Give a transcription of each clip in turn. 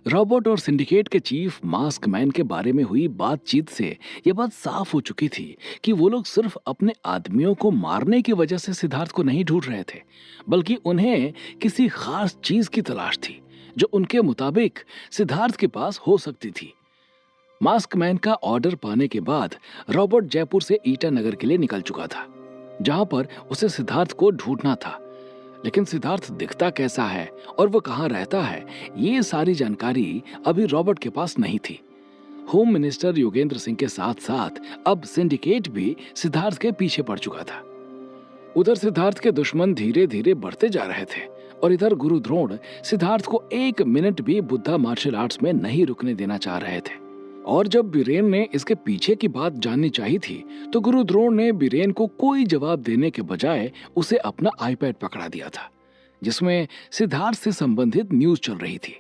Robert और syndicate के chief mask man के बारे में हुई बातचीत से यह बात साफ हो चुकी थी कि वो लोग सिर्फ अपने आदमियों को मारने की वजह से सिद्धार्थ को नहीं ढूंढ रहे थे, बल्कि उन्हें किसी खास चीज की तलाश थी जो उनके मुताबिक सिद्धार्थ के पास हो सकती थी। मास्क मैन का ऑर्डर पाने के बाद रॉबर्ट जयपुर से ईटानगर के लिए निकल चुका था, जहां पर उसे सिद्धार्थ को ढूंढना था। लेकिन सिद्धार्थ दिखता कैसा है और वो कहाँ रहता है, ये सारी जानकारी अभी रॉबर्ट के पास नहीं थी। होम मिनिस्टर योगेंद्र सिंह के साथ साथ अब सिंडिकेट भी सिद्धार्थ के पीछे पड़ चुका था। उधर सिद्धार्थ के दुश्मन धीरे धीरे बढ़ते जा रहे थे और इधर गुरु द्रोण सिद्धार्थ को एक मिनट भी बुद्धा मार्शल आर्ट्स में नहीं रुकने देना चाह रहे थे। और जब बीरेन ने इसके पीछे की बात जाननी चाहिए थी तो गुरु द्रोण ने बीरेन को कोई जवाब देने के बजाय उसे अपना आईपैड पकड़ा दिया था, जिसमें सिद्धार्थ से संबंधित न्यूज चल रही थी।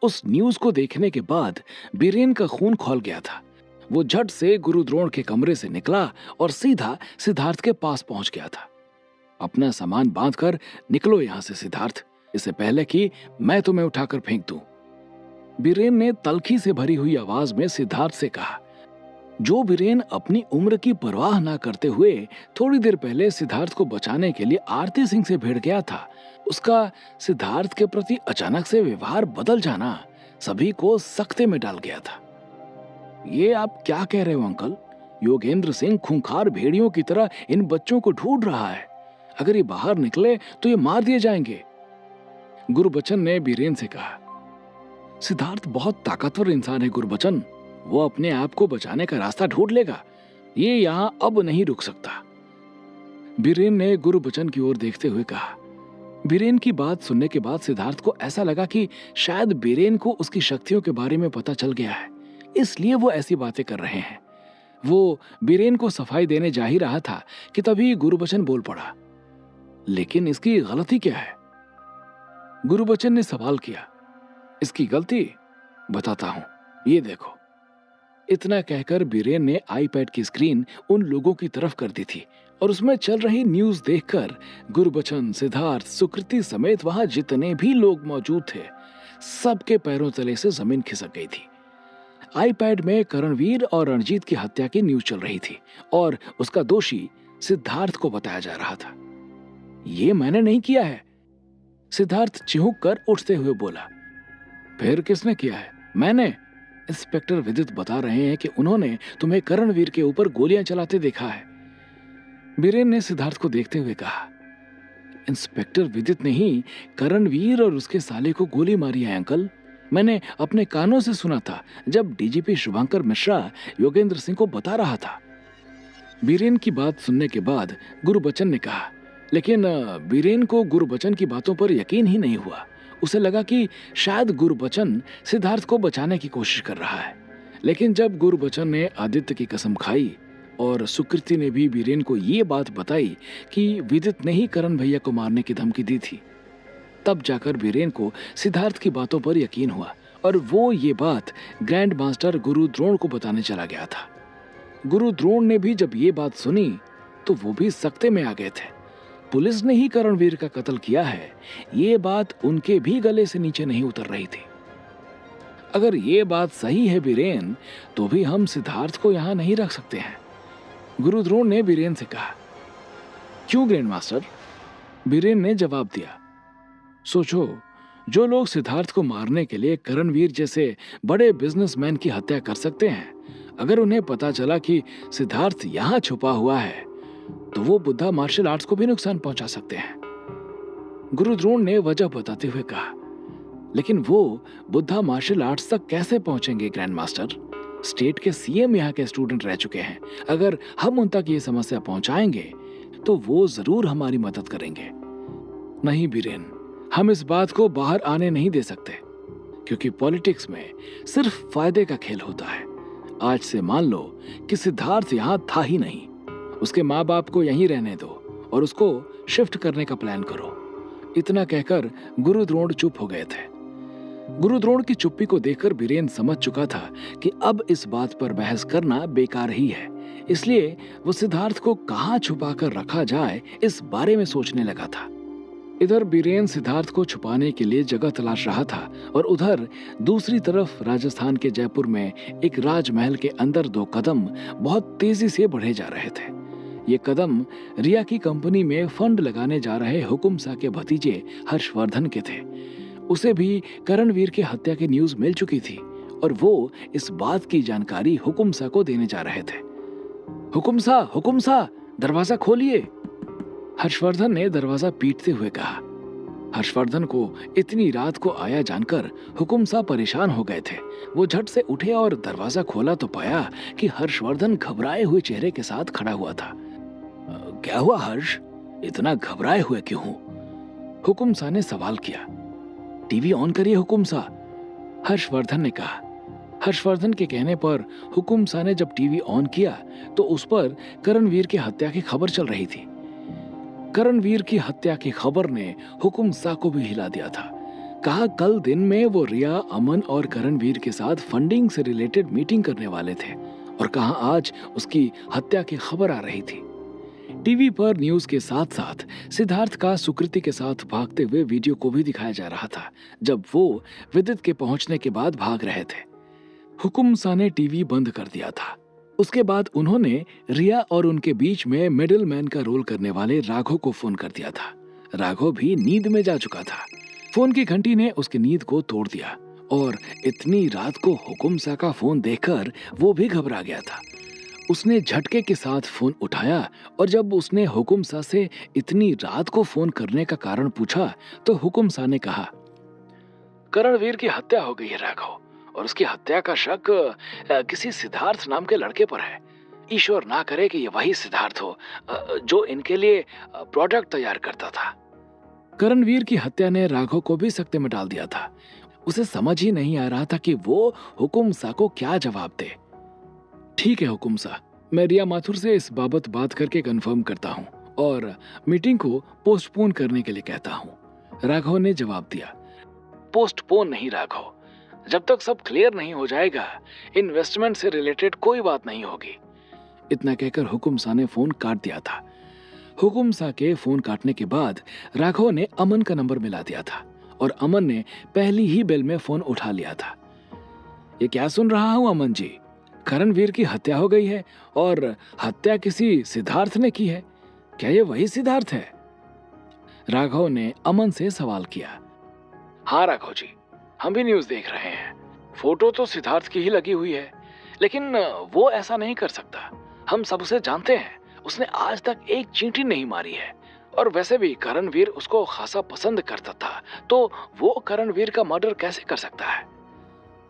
उस न्यूज को देखने के बाद बीरेन का खून खौल गया था। वो झट से गुरु द्रोण के कमरे से निकला और सीधा सिद्धार्थ के पास पहुंच गया था। अपना सामान बांधकर निकलो यहां से सिद्धार्थ, इससे पहले कि मैं तुम्हें उठाकर फेंक दूं। बीरेन ने तल्खी से भरी हुई आवाज में सिद्धार्थ से कहा। जो बीरेन अपनी उम्र की परवाह ना करते हुए थोड़ी देर पहले सिद्धार्थ को बचाने के लिए आरती सिंह से भिड़ गया था, उसका सिद्धार्थ के प्रति अचानक से व्यवहार बदल जाना सभी को सकते में डाल गया था। ये आप क्या कह रहे हो अंकल? योगेंद्र सिंह खूंखार भेड़ियों की तरह इन बच्चों को ढूंढ रहा है। अगर ये बाहर निकले तो ये मार दिए जाएंगे। गुरबचन ने बीरेन से कहा। सिद्धार्थ बहुत ताकतवर इंसान है गुरबचन, वो अपने आप को बचाने का रास्ता ढूंढ लेगा। ये यहां अब नहीं रुक सकता। बीरेन ने गुरबचन की ओर देखते हुए कहा। बीरेन की बात सुनने के बाद सिद्धार्थ को ऐसा लगा कि शायद बीरेन को उसकी शक्तियों के बारे में पता चल गया है, इसलिए वो ऐसी बातें कर रहे हैं। वो बीरेन को सफाई देने जा ही रहा था कि तभी गुरबचन बोल पड़ा। लेकिन इसकी गलती क्या है? गुरबचन ने सवाल किया। इसकी गलती बताता हूं, ये देखो। इतना कहकर बीरेन ने आईपैड की स्क्रीन उन लोगों की तरफ कर दी थी और उसमें चल रही न्यूज देखकर गुरबचन, सिद्धार्थ, सुकृति समेत वहां जितने भी लोग मौजूद थे, सबके पैरों तले से जमीन खिसक गई थी। आईपैड में करणवीर और रणजीत की हत्या की न्यूज चल रही थी और उसका दोषी सिद्धार्थ को बताया जा रहा था। ये मैंने नहीं किया है, सिद्धार्थ चिहुक कर उठते हुए बोला। फिर किसने किया है? मैंने। इंस्पेक्टर विदित बता रहे हैं कि उन्होंने तुम्हें करणवीर के ऊपर गोलियां चलाते देखा है। बीरेन ने सिद्धार्थ को देखते हुए कहा। इंस्पेक्टर विदित ने ही करणवीर और उसके साले को गोली मारी है अंकल। मैंने अपने कानों से सुना था जब डीजीपी शुभंकर मिश्रा योगेंद्र सिंह को बता रहा था। बीरेन की बात सुनने के बाद गुरबचन ने कहा। लेकिन बीरेन को गुरबचन की बातों पर यकीन ही नहीं हुआ। उसे लगा कि शायद गुरबचन सिद्धार्थ को बचाने की कोशिश कर रहा है। लेकिन जब गुरबचन ने आदित्य की कसम खाई और सुकृति ने भी बीरेन को ये बात बताई कि विदित ने ही करण भैया को मारने की धमकी दी थी, तब जाकर बीरेन को सिद्धार्थ की बातों पर यकीन हुआ और वो ये बात ग्रैंड मास्टर गुरु द्रोण को बताने चला गया था। गुरु द्रोण ने भी जब ये बात सुनी तो वो भी सकते में आ गए थे। पुलिस ने ही करणवीर का कत्ल किया है, ये बात उनके भी गले से नीचे नहीं उतर रही थी। अगर ये बात सही है बीरेन, तो भी हम सिद्धार्थ को यहां नहीं रख सकते हैं, गुरु द्रोण ने बीरेन से कहा। क्यों ग्रैंड मास्टर? बीरेन ने जवाब दिया। सोचो, जो लोग सिद्धार्थ को मारने के लिए करणवीर जैसे बड़े बिजनेसमैन की हत्या कर सकते हैं, अगर उन्हें पता चला कि सिद्धार्थ यहां छुपा हुआ है तो वो बुद्धा मार्शल आर्ट्स को भी नुकसान पहुंचा सकते हैं, गुरु द्रोण ने वजह बताते हुए कहा। लेकिन वो बुद्धा मार्शल आर्ट्स तक कैसे पहुंचेंगे ग्रैंड मास्टर? स्टेट के सीएम यहाँ के स्टूडेंट रह चुके हैं। अगर हम उन तक ये समस्या पहुंचाएंगे तो वो जरूर हमारी मदद करेंगे। नहीं बीरेन, हम इस बात को बाहर आने नहीं दे सकते, क्योंकि पॉलिटिक्स में सिर्फ फायदे का खेल होता है। आज से मान लो कि सिद्धार्थ यहां था ही नहीं, उसके माँ बाप को यहीं रहने दो और उसको शिफ्ट करने का प्लान करो। इतना कहकर गुरु द्रोण चुप हो गए थे। गुरु द्रोण की चुप्पी को देखकर बीरेन समझ चुका था कि अब इस बात पर बहस करना बेकार ही है, इसलिए वो सिद्धार्थ को कहां छुपाकर रखा जाए इस बारे में सोचने लगा था। इधर बीरेन सिद्धार्थ को छुपाने के लिए जगह तलाश रहा था और उधर दूसरी तरफ राजस्थान के जयपुर में एक राजमहल के अंदर दो कदम बहुत तेजी से बढ़े जा रहे थे। ये कदम रिया की कंपनी में फंड लगाने जा रहे हुकुम सा के भतीजे हर्षवर्धन के थे। उसे भी करणवीर की हत्या की न्यूज मिल चुकी थी और वो इस बात की जानकारी हुकुम सा को देने जा रहे थे। हुकुम सा, दरवाजा खोलिए। हर्षवर्धन ने दरवाजा पीटते हुए कहा। हर्षवर्धन को इतनी रात को आया जानकर हुकुम सा परेशान हो गए थे। वो झट से उठे और दरवाजा खोला तो पाया कि हर्षवर्धन घबराए हुए चेहरे के साथ खड़ा हुआ था। क्या हुआ हर्ष, इतना घबराए हुए क्यों हो? हुकुम सा ने सवाल किया। टीवी ऑन करिए हुकुम सा, हर्षवर्धन ने कहा। हर्षवर्धन के कहने पर हुकुम सा ने जब टीवी ऑन किया तो उस पर करणवीर की हत्या की खबर चल रही थी। करणवीर की हत्या की खबर ने हुकुम सा को भी हिला दिया था। कहा कल दिन में वो रिया, अमन और करणवीर के साथ फंडिंग से रिलेटेड मीटिंग करने वाले थे और कहा आज उसकी हत्या की खबर आ रही थी। टीवी पर न्यूज के साथ साथ सिद्धार्थ का सुकृति के साथ भागते हुए वीडियो को भी दिखाया जा रहा था जब वो विद्युत के पहुंचने के बाद भाग रहे थे। हुकुम सा ने टीवी बंद कर दिया था। उसके बाद उन्होंने रिया और उनके बीच में मिडिल मैन का रोल करने वाले राघव को फोन कर दिया था। राघव भी नींद में जा चुका था। फोन की घंटी ने उसकी नींद को तोड़ दिया और इतनी रात को हुकुम सा का फोन देखकर वो भी घबरा गया था। उसने झटके के साथ फोन उठाया और जब उसने हुकुम सा से इतनी रात को फोन करने का कारण पूछा तो हुकुम सा ने कहा, करणवीर की हत्या हो गई है राघव, और उसकी हत्या का शक किसी सिद्धार्थ नाम के लड़के पर है। ईश्वर ना करे कि ये वही सिद्धार्थ हो जो इनके लिए प्रोडक्ट तैयार करता था। करणवीर की हत्या ने राघव को भी सकते में डाल दिया था। उसे समझ ही नहीं आ रहा था कि वो हुकुम सा को क्या जवाब दे। ठीक है हुकुम सा, मैं रिया माथुर से इस बाबत बात करके कंफर्म करता हूँ और मीटिंग को पोस्टपोन करने के लिए कहता हूँ, राघव ने जवाब दिया। पोस्टपोन नहीं राघव, जब तक सब क्लियर नहीं हो जाएगा इन्वेस्टमेंट से रिलेटेड कोई बात नहीं होगी। इतना कहकर हुकुम सा ने फोन काट दिया था। हुकुम सा के फोन काटने के बाद राघव ने अमन का नंबर मिला दिया था और अमन ने पहली ही बेल में फोन उठा लिया था। ये क्या सुन रहा हूं अमन जी, करणवीर की हत्या हो गई है और हत्या किसी सिद्धार्थ ने की है। क्या ये वही सिद्धार्थ है? राघव ने अमन से सवाल किया। हाँ राघव जी, हम भी न्यूज देख रहे हैं। फोटो तो सिद्धार्थ की ही लगी हुई है, लेकिन वो ऐसा नहीं कर सकता। हम सब उसे जानते हैं, उसने आज तक एक चींटी नहीं मारी है और वैसे भी करणवीर उसको खासा पसंद करता था, तो वो करणवीर का मर्डर कैसे कर सकता है?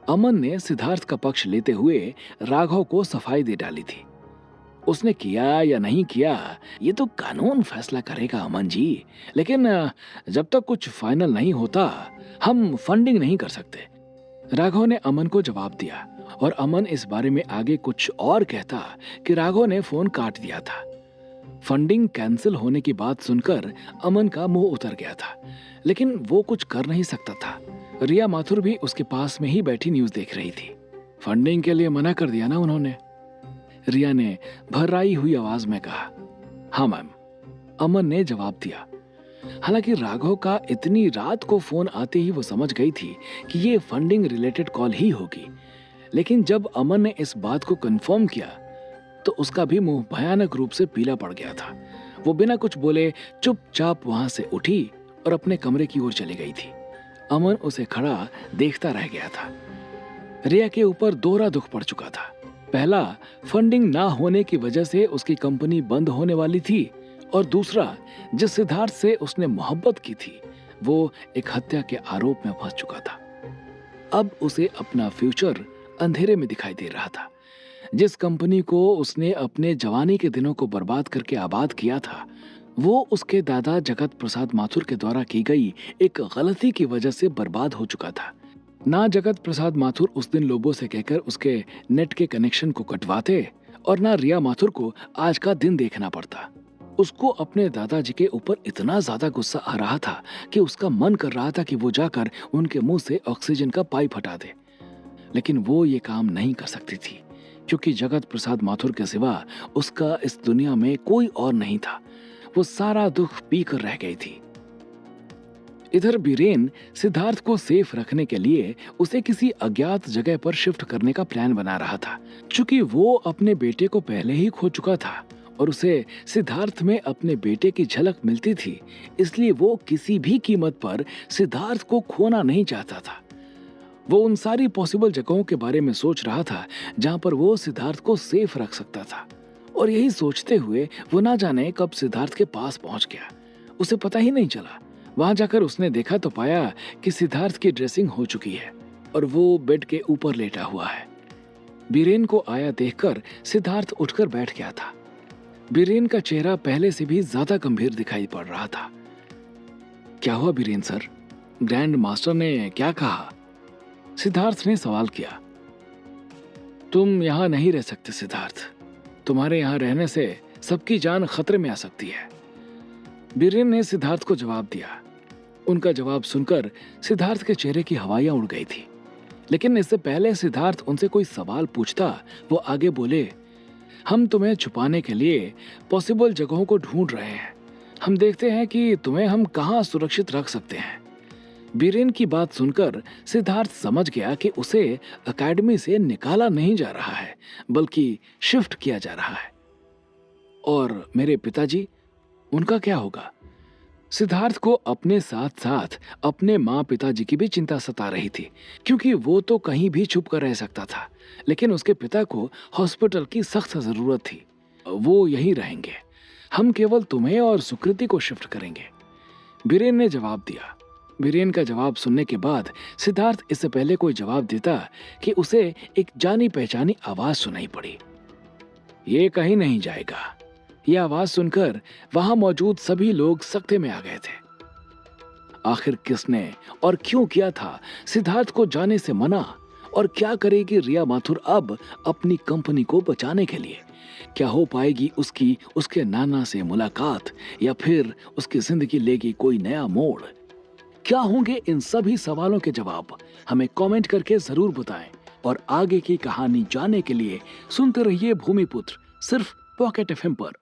अमन ने सिद्धार्थ का पक्ष लेते हुए राघव को सफाई दे डाली थी। उसने किया या नहीं किया ये तो कानून फैसला करेगा अमन जी, लेकिन जब तक कुछ फाइनल नहीं होता हम फंडिंग नहीं कर सकते। राघव ने अमन को जवाब दिया और अमन इस बारे में आगे कुछ और कहता कि राघव ने फोन काट दिया था। फंडिंग कैंसिल होने की बात सुनकर अमन का मुंह उतर गया था, लेकिन वो कुछ कर नहीं सकता था। रिया माथुर भी उसके पास में ही बैठी न्यूज देख रही थी। फंडिंग के लिए मना कर दिया ना उन्होंने? रिया ने भर्राई हुई आवाज में कहा। हाँ मैम, अमन ने जवाब दिया। हालांकि राघव का इतनी रात को फोन आते ही वो समझ गई थी कि ये फंडिंग रिलेटेड कॉल ही होगी, लेकिन जब अमन ने इस बात को कंफर्म किया तो उसका भी मुंह भयानक रूप से पीला पड़ गया था। वो बिना कुछ बोले चुपचाप वहां से उठी और अपने कमरे की ओर चली गई थी। अमन उसे खड़ा देखता रह गया था। रिया के ऊपर दोहरा दुख पड़ चुका था। पहला, फंडिंग ना होने की वजह से उसकी कंपनी बंद होने वाली थी, और दूसरा, जिस सिद्धार्थ से उसने मोहब्बत की थी वो एक हत्या के आरोप में फंस चुका था। अब उसे अपना फ्यूचर अंधेरे में दिखाई दे रहा था। जिस कंपनी को उसने अपने जवानी के दिनों को बर्बाद करके आबाद किया था, वो उसके दादा जगत प्रसाद माथुर के द्वारा की गई एक गलती की वजह से बर्बाद हो चुका था। ना जगत प्रसाद माथुर उस दिन लोगों से कहकर उसके नेट के कनेक्शन को कटवाते और ना रिया माथुर को आज का दिन देखना पड़ता। उसको अपने दादाजी के ऊपर इतना ज्यादा गुस्सा आ रहा था कि उसका मन कर रहा था कि वो जाकर उनके मुंह से ऑक्सीजन का पाइप हटा दे, लेकिन वो ये काम नहीं कर सकती थी क्योंकि जगत प्रसाद माथुर के सिवा उसका इस दुनिया में कोई और नहीं था। वो सारा दुख पी कर रह गई थी। इधर बीरेन सिद्धार्थ को सेफ रखने के लिए उसे किसी अज्ञात जगह पर शिफ्ट करने का प्लान बना रहा था। चूंकि वो अपने बेटे को पहले ही खो चुका था और उसे सिद्धार्थ में अपने बेटे की झलक मिलती थी, इसलिए वो किसी भी कीमत पर सिद्धार्थ को खोना नहीं चाहता था। वो उन सारी पॉसिबल जगहों के बारे में सोच रहा था जहां पर वो सिद्धार्थ को सेफ रख सकता था, और यही सोचते हुए वो ना जाने कब सिद्धार्थ के पास पहुंच गया। उसे पता ही नहीं चला। वहां जाकर उसने देखा तो पाया कि सिद्धार्थ की ड्रेसिंग हो चुकी है और वो बेड के ऊपर लेटा हुआ है। बीरेन को आया देखकर सिद्धार्थ उठकर बैठ गया था। बीरेन का चेहरा पहले से भी ज्यादा गंभीर दिखाई पड़ रहा था। क्या हुआ बीरेन सर? ग्रैंड मास्टर ने क्या कहा? सिद्धार्थ ने सवाल किया। तुम यहां नहीं रह सकते सिद्धार्थ। तुम्हारे यहां रहने से सबकी जान खतरे में आ सकती है, बीरेन ने सिद्धार्थ को जवाब दिया। उनका जवाब सुनकर सिद्धार्थ के चेहरे की हवाइयां उड़ गई थी, लेकिन इससे पहले सिद्धार्थ उनसे कोई सवाल पूछता वो आगे बोले, हम तुम्हें छुपाने के लिए पॉसिबल जगहों को ढूंढ रहे हैं। हम देखते हैं कि तुम्हें हम कहां सुरक्षित रख सकते हैं। बीरेन की बात सुनकर सिद्धार्थ समझ गया कि उसे एकेडमी से निकाला नहीं जा रहा है, बल्कि शिफ्ट किया जा रहा है। और मेरे पिताजी, उनका क्या होगा? सिद्धार्थ को अपने साथ साथ अपने माँ पिताजी की भी चिंता सता रही थी, क्योंकि वो तो कहीं भी छुप कर रह सकता था, लेकिन उसके पिता को हॉस्पिटल की सख्त जरूरत थी। वो यहीं रहेंगे, हम केवल तुम्हें और सुकृति को शिफ्ट करेंगे, बीरेन ने जवाब दिया। बीरेन का जवाब सुनने के बाद सिद्धार्थ इससे पहले कोई जवाब देता कि उसे एक जानी पहचानी आवाज सुनाई पड़ी। ये कहीं नहीं जाएगा। यह आवाज सुनकर वहां मौजूद सभी लोग सख्ते में आ गए थे। आखिर किसने और क्यों किया था सिद्धार्थ को जाने से मना, और क्या करेगी रिया माथुर अब अपनी कंपनी को बचाने के लिए? क्या हो पाएगी उसकी उसके नाना से मुलाकात, या फिर उसकी जिंदगी लेगी कोई नया मोड़? क्या होंगे इन सभी सवालों के जवाब? हमें कमेंट करके जरूर बताएं, और आगे की कहानी जानने के लिए सुनते रहिए भूमिपुत्र, सिर्फ पॉकेट एफएम पर।